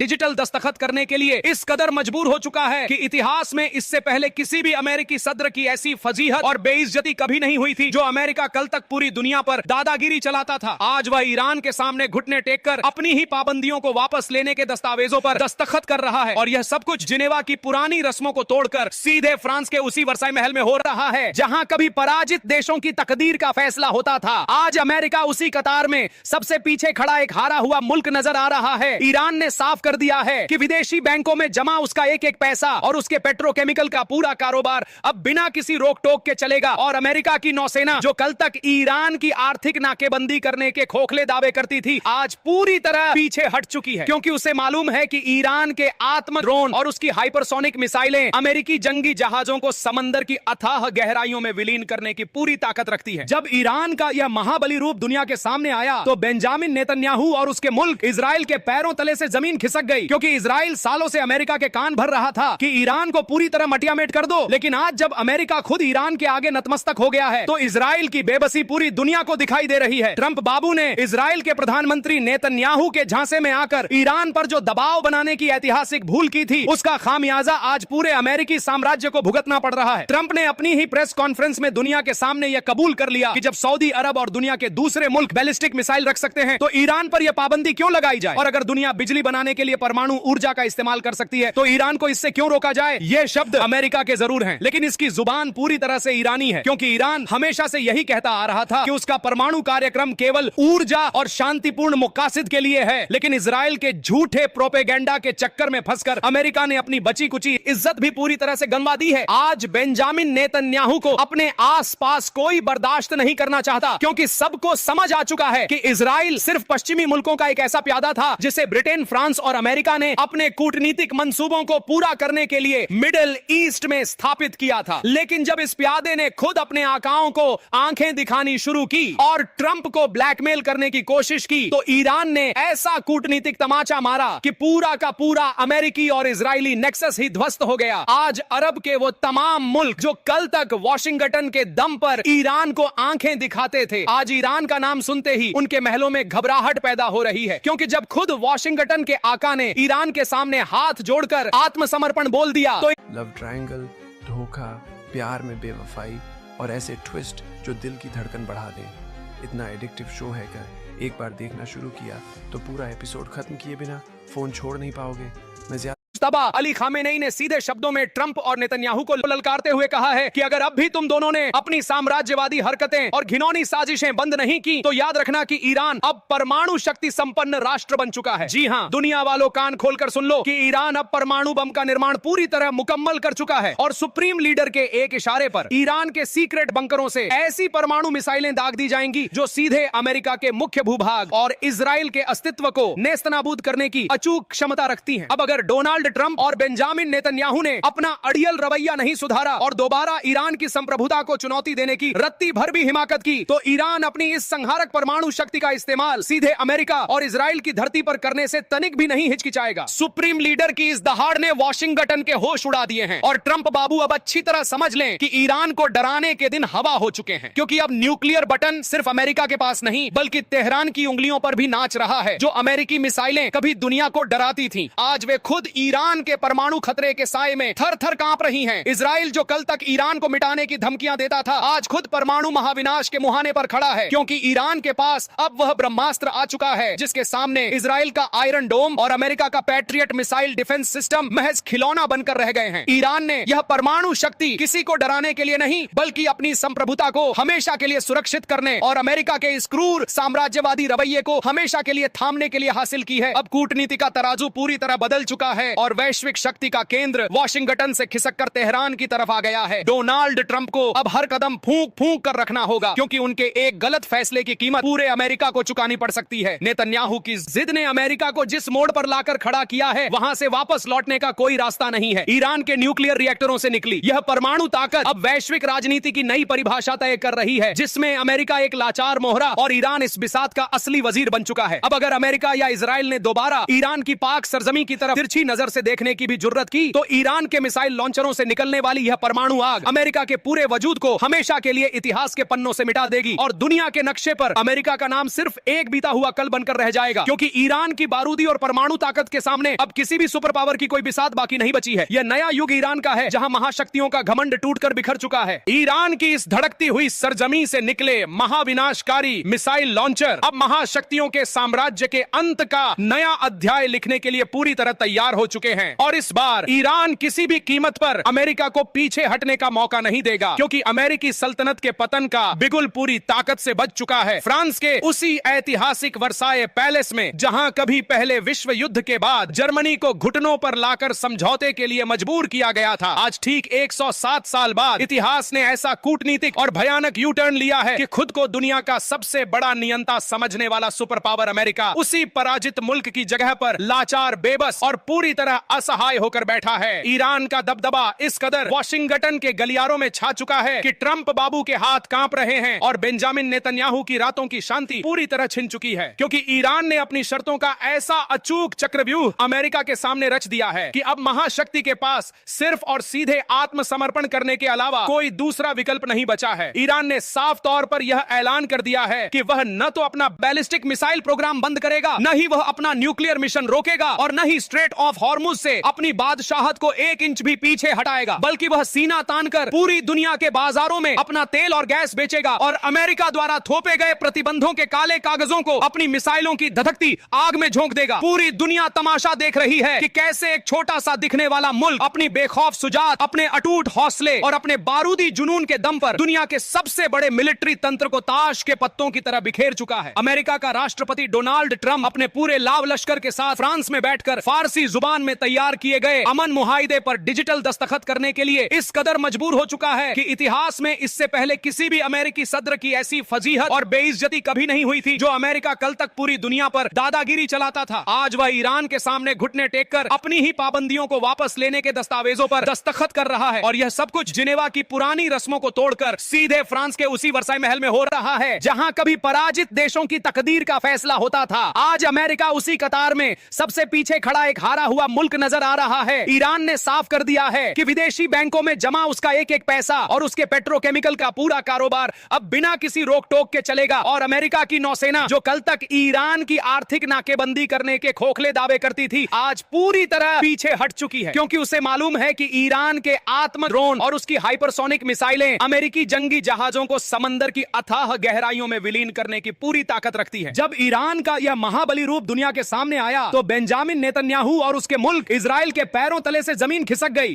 Digital दस्तखत करने के लिए इस कदर मजबूर हो चुका है कि इतिहास में इससे पहले किसी भी अमेरिकी सदर की ऐसी फजीहत और बेइज्जती कभी नहीं हुई थी। जो अमेरिका कल तक पूरी दुनिया पर दादागिरी चलाता था, आज वह ईरान के सामने घुटने टेक कर अपनी ही पाबंदियों को वापस लेने के दस्तावेजों पर दस्तखत कर रहा है। और यह सब कुछ जिनेवा की पुरानी रस्मों को तोड़कर सीधे फ्रांस के उसी वर्साई महल में हो रहा है जहां कभी पराजित देशों की तकदीर का फैसला होता था। आज अमेरिका उसी कतार में सबसे पीछे खड़ा एक हारा हुआ मुल्क नजर आ रहा है। ईरान ने साफ कर दिया है कि विदेशी बैंकों में जमा उसका एक एक पैसा और उसके पेट्रोकेमिकल का पूरा कारोबार अब बिना किसी रोक टोक के चलेगा। और अमेरिका की नौसेना जो कल तक ईरान की आर्थिक नाकेबंदी करने के खोखले दावे करती थी, आज पूरी तरह पीछे हट चुकी है, क्योंकि उसे मालूम है कि ईरान के आत्म ड्रोन और उसकी हाइपरसोनिक मिसाइलें अमेरिकी जंगी जहाजों को समंदर की अथाह गहराइयों में विलीन करने की पूरी ताकत रखती है। जब ईरान का यह महाबली रूप दुनिया के सामने आया तो बेंजामिन नेतन्याहू और उसके मुल्क इजराइल के पैरों तले से जमीन खिसक गई, क्योंकि इजराइल सालों से अमेरिका के कान भर रहा था कि ईरान को पूरी तरह मटियामेट कर दो। लेकिन आज जब अमेरिका खुद ईरान के आगे नतमस्तक हो गया है तो इजराइल की बेबसी पूरी दुनिया को दिखाई दे रही है। ट्रंप बाबू ने इजराइल के प्रधानमंत्री नेतन्याहू के झांसे में आकर ईरान पर जो दबाव बनाने की ऐतिहासिक भूल की थी, उसका खामियाजा आज पूरे अमेरिकी साम्राज्य को भुगतना पड़ रहा है। ट्रंप ने अपनी ही प्रेस कॉन्फ्रेंस में दुनिया के सामने यह कबूल कर लिया कि जब सऊदी अरब और दुनिया के दूसरे मुल्क बैलिस्टिक मिसाइल रख सकते हैं तो ईरान पर यह पाबंदी क्यों लगाई जाए। और अगर दुनिया बिजली बनाने के लिए परमाणु ऊर्जा का इस्तेमाल कर सकती है तो ईरान को इससे क्यों रोका जाए। ये शब्द अमेरिका के जरूर हैं, लेकिन इसकी जुबान पूरी तरह से ईरानी है, क्योंकि ईरान हमेशा से यही कहता आ रहा था कि उसका परमाणु कार्यक्रम केवल ऊर्जा और शांतिपूर्ण मुकासिद के लिए है। लेकिन इजराइल के झूठे प्रोपेगेंडा के चक्कर में फंसकर अमेरिका ने अपनी बची कुची इज्जत भी पूरी तरह से गंवा दी है। आज बेंजामिन नेतन्याहू को अपने आसपास कोई बर्दाश्त नहीं करना चाहता, क्योंकि सबको समझ आ चुका है कि इजराइल सिर्फ पश्चिमी मुल्कों का एक ऐसा प्यादा था जिसे ब्रिटेन, फ्रांस और अमेरिका ने अपने कूटनीतिक मंसूबों को पूरा करने के लिए मिडिल ईस्ट में स्थापित किया था। लेकिन जब इस प्यादे ने खुद अपने आकाओं को आंखें दिखानी शुरू की और ट्रंप को ब्लैकमेल करने की कोशिश की तो ईरान ने ऐसा कूटनीतिक तमाचा मारा कि पूरा का पूरा अमेरिकी और इजरायली नेक्सस ही ध्वस्त हो गया। आज अरब के वो तमाम मुल्क जो कल तक वॉशिंगटन के दम पर ईरान को आंखें दिखाते थे, आज ईरान का नाम सुनते ही उनके महलों में घबराहट पैदा हो रही है, क्योंकि जब खुद वॉशिंगटन के आका ने ईरान के सामने हाथ जोड़कर आत्मसमर्पण बोल दिया तो लव ट्रायंगल, धोखा, प्यार में बेवफाई और ऐसे ट्विस्ट जो दिल की धड़कन बढ़ा दें। इतना एडिक्टिव शो है कि एक बार देखना शुरू किया तो पूरा एपिसोड खत्म किए बिना फोन छोड़ नहीं पाओगे। मैं मुस्तबा अली खामेनेई ने सीधे शब्दों में ट्रंप और नेतन्याहू को ललकारते हुए कहा है कि अगर अब भी तुम दोनों ने अपनी साम्राज्यवादी हरकतें और घिनौनी साजिशें बंद नहीं की तो याद रखना कि ईरान अब परमाणु शक्ति संपन्न राष्ट्र बन चुका है। जी हां, दुनिया वालों कान खोलकर सुन लो कि ईरान अब परमाणु बम का निर्माण पूरी तरह मुकम्मल कर चुका है और सुप्रीम लीडर के एक इशारे पर ईरान के सीक्रेट बंकरों से ऐसी परमाणु मिसाइलें दाग दी जाएंगी जो सीधे अमेरिका के मुख्य भूभाग और इजराइल के अस्तित्व को नेस्तनाबूद करने की अचूक क्षमता रखती हैं। अब अगर डोनाल्ड ट्रंप और बेंजामिन नेतन्याहू ने अपना अड़ियल रवैया नहीं सुधारा और दोबारा ईरान की संप्रभुता को चुनौती देने की रत्ती भर भी हिमाकत की तो ईरान अपनी इस संहारक परमाणु शक्ति का इस्तेमाल सीधे अमेरिका और इजराइल की धरती पर करने से तनिक भी नहीं हिचकिचाएगा। सुप्रीम लीडर की इस दहाड़ ने वॉशिंगटन के होश उड़ा दिए हैं और ट्रंप बाबू अब अच्छी तरह समझ लें कि ईरान को डराने के दिन हवा हो चुके हैं, क्योंकि अब न्यूक्लियर बटन सिर्फ अमेरिका के पास नहीं बल्कि तेहरान की उंगलियों पर भी नाच रहा है। जो अमेरिकी मिसाइलें कभी दुनिया को डराती थी, आज वे खुद ईरान के परमाणु खतरे के साए में थर थर कांप रही हैं। इजराइल जो कल तक ईरान को मिटाने की धमकियां देता था, आज खुद परमाणु महाविनाश के मुहाने पर खड़ा है, क्योंकि ईरान के पास अब वह ब्रह्मास्त्र आ चुका है जिसके सामने इजराइल का आयरन डोम और अमेरिका का पैट्रियट मिसाइल डिफेंस सिस्टम महज खिलौना बनकर रह गए हैं। ईरान ने यह परमाणु शक्ति किसी को डराने के लिए नहीं बल्कि अपनी संप्रभुता को हमेशा के लिए सुरक्षित करने और अमेरिका के इस क्रूर साम्राज्यवादी रवैये को हमेशा के लिए थामने के लिए हासिल की है। अब कूटनीति का तराजू पूरी तरह बदल चुका है और वैश्विक शक्ति का केंद्र वॉशिंगटन से खिसककर तेहरान की तरफ आ गया है। डोनाल्ड ट्रंप को अब हर कदम फूंक फूंक कर रखना होगा, क्योंकि उनके एक गलत फैसले की कीमत पूरे अमेरिका को चुकानी पड़ सकती है। नेतन्याहू की जिद ने अमेरिका को जिस मोड़ पर लाकर खड़ा किया है वहां से वापस लौटने का कोई रास्ता नहीं है। ईरान के न्यूक्लियर रिएक्टरों से निकली यह परमाणु ताकत अब वैश्विक राजनीति की नई परिभाषा तय कर रही है, जिसमें अमेरिका एक लाचार मोहरा और ईरान इस बिसात का असली वजीर बन चुका है। अब अगर अमेरिका या इजराइल ने दोबारा ईरान की पाक सरजमी की तरफ तिरछी नजर से से देखने की भी जुर्रत की तो ईरान के मिसाइल लॉन्चरों से निकलने वाली यह परमाणु आग अमेरिका के पूरे वजूद को हमेशा के लिए इतिहास के पन्नों से मिटा देगी और दुनिया के नक्शे पर अमेरिका का नाम सिर्फ एक बीता हुआ कल बनकर रह जाएगा, क्योंकि ईरान की बारूदी और परमाणु ताकत के सामने अब किसी भी सुपर पावर की कोई बिसात बाकी नहीं बची है। यह नया युग ईरान का है जहां महाशक्तियों का घमंड टूटकर बिखर चुका है। ईरान की इस धड़कती हुई सरजमी से निकले महाविनाशकारी मिसाइल लॉन्चर अब महाशक्तियों के साम्राज्य के अंत का नया अध्याय लिखने के लिए पूरी तरह तैयार हो चुके हैं और इस बार ईरान किसी भी कीमत पर अमेरिका को पीछे हटने का मौका नहीं देगा, क्योंकि अमेरिकी सल्तनत के पतन का बिगुल पूरी ताकत से बच चुका है। फ्रांस के उसी ऐतिहासिक वर्साए पैलेस में जहां कभी पहले विश्व युद्ध के बाद जर्मनी को घुटनों पर लाकर समझौते के लिए मजबूर किया गया था, आज ठीक 107 साल बाद इतिहास ने ऐसा कूटनीतिक और भयानक यू टर्न लिया है कि खुद को दुनिया का सबसे बड़ा नियंता समझने वाला सुपर पावर अमेरिका उसी पराजित मुल्क की जगह पर लाचार, बेबस और पूरी तरह असहाय होकर बैठा है। ईरान का दबदबा इस कदर वाशिंगटन के गलियारों में छा चुका है कि ट्रंप बाबू के हाथ कांप रहे हैं और बेंजामिन नेतन्याहू की रातों की शांति पूरी तरह छिन चुकी है, क्योंकि ईरान ने अपनी शर्तों का ऐसा अचूक चक्रव्यूह अमेरिका के सामने रच दिया है कि अब महाशक्ति के पास सिर्फ और सीधे आत्मसमर्पण करने के अलावा कोई दूसरा विकल्प नहीं बचा है। ईरान ने साफ तौर पर यह ऐलान कर दिया है कि वह न तो अपना बैलिस्टिक मिसाइल प्रोग्राम बंद करेगा, न ही वह अपना न्यूक्लियर मिशन रोकेगा और न ही स्ट्रेट ऑफ हॉर्मुज से अपनी बादशाहत को 1 इंच भी पीछे हटाएगा, बल्कि वह सीना तानकर पूरी दुनिया के बाजारों में अपना तेल और गैस बेचेगा और अमेरिका द्वारा थोपे गए प्रतिबंधों के काले कागजों को अपनी मिसाइलों की धधकती आग में झोंक देगा। पूरी दुनिया तमाशा देख रही है कि कैसे एक छोटा सा दिखने वाला मुल्क अपनी बेखौफ सुजात, अपने अटूट हौसले और अपने बारूदी जुनून के दम पर दुनिया के सबसे बड़े मिलिट्री तंत्र को ताश के पत्तों की तरह बिखेर चुका है। अमेरिका का राष्ट्रपति डोनाल्ड ट्रंप अपने पूरे लाव लश्कर के साथ फ्रांस में बैठकर फारसी जुबान में तैयार किए गए अमन मुहाइदे पर डिजिटल दस्तखत करने के लिए इस कदर मजबूर हो चुका है कि इतिहास में इससे पहले किसी भी अमेरिकी सद्र की ऐसी फजीहत और बेइज्जती कभी नहीं हुई थी। जो अमेरिका कल तक पूरी दुनिया पर दादागिरी चलाता था, आज वह ईरान के सामने घुटने टेककर अपनी ही पाबंदियों को वापस लेने के दस्तावेजों पर दस्तखत कर रहा है और यह सब कुछ जिनेवा की पुरानी रस्मों को तोड़कर सीधे फ्रांस के उसी वर्साई महल में हो रहा है जहां कभी पराजित देशों की तकदीर का फैसला होता था। आज अमेरिका उसी कतार में सबसे पीछे खड़ा एक हारा हुआ मुल्क नजर आ रहा है। ईरान ने साफ कर दिया है कि विदेशी बैंकों में जमा उसका एक एक पैसा और उसके पेट्रोकेमिकल का पूरा कारोबार अब बिना किसी रोक टोक के चलेगा और अमेरिका की नौसेना जो कल तक ईरान की आर्थिक नाकेबंदी करने के खोखले दावे करती थी, आज पूरी तरह पीछे हट चुकी है, क्योंकि उसे मालूम है कि ईरान के आत्म ड्रोन और उसकी हाइपरसोनिक मिसाइलें अमेरिकी जंगी जहाजों को समंदर की अथाह गहराइयों में विलीन करने की पूरी ताकत रखती है। जब ईरान का यह महाबली रूप दुनिया के सामने आया तो बेंजामिन नेतन्याहू और उसके मुल्क इजराइल के पैरों तले से जमीन खिसक गई।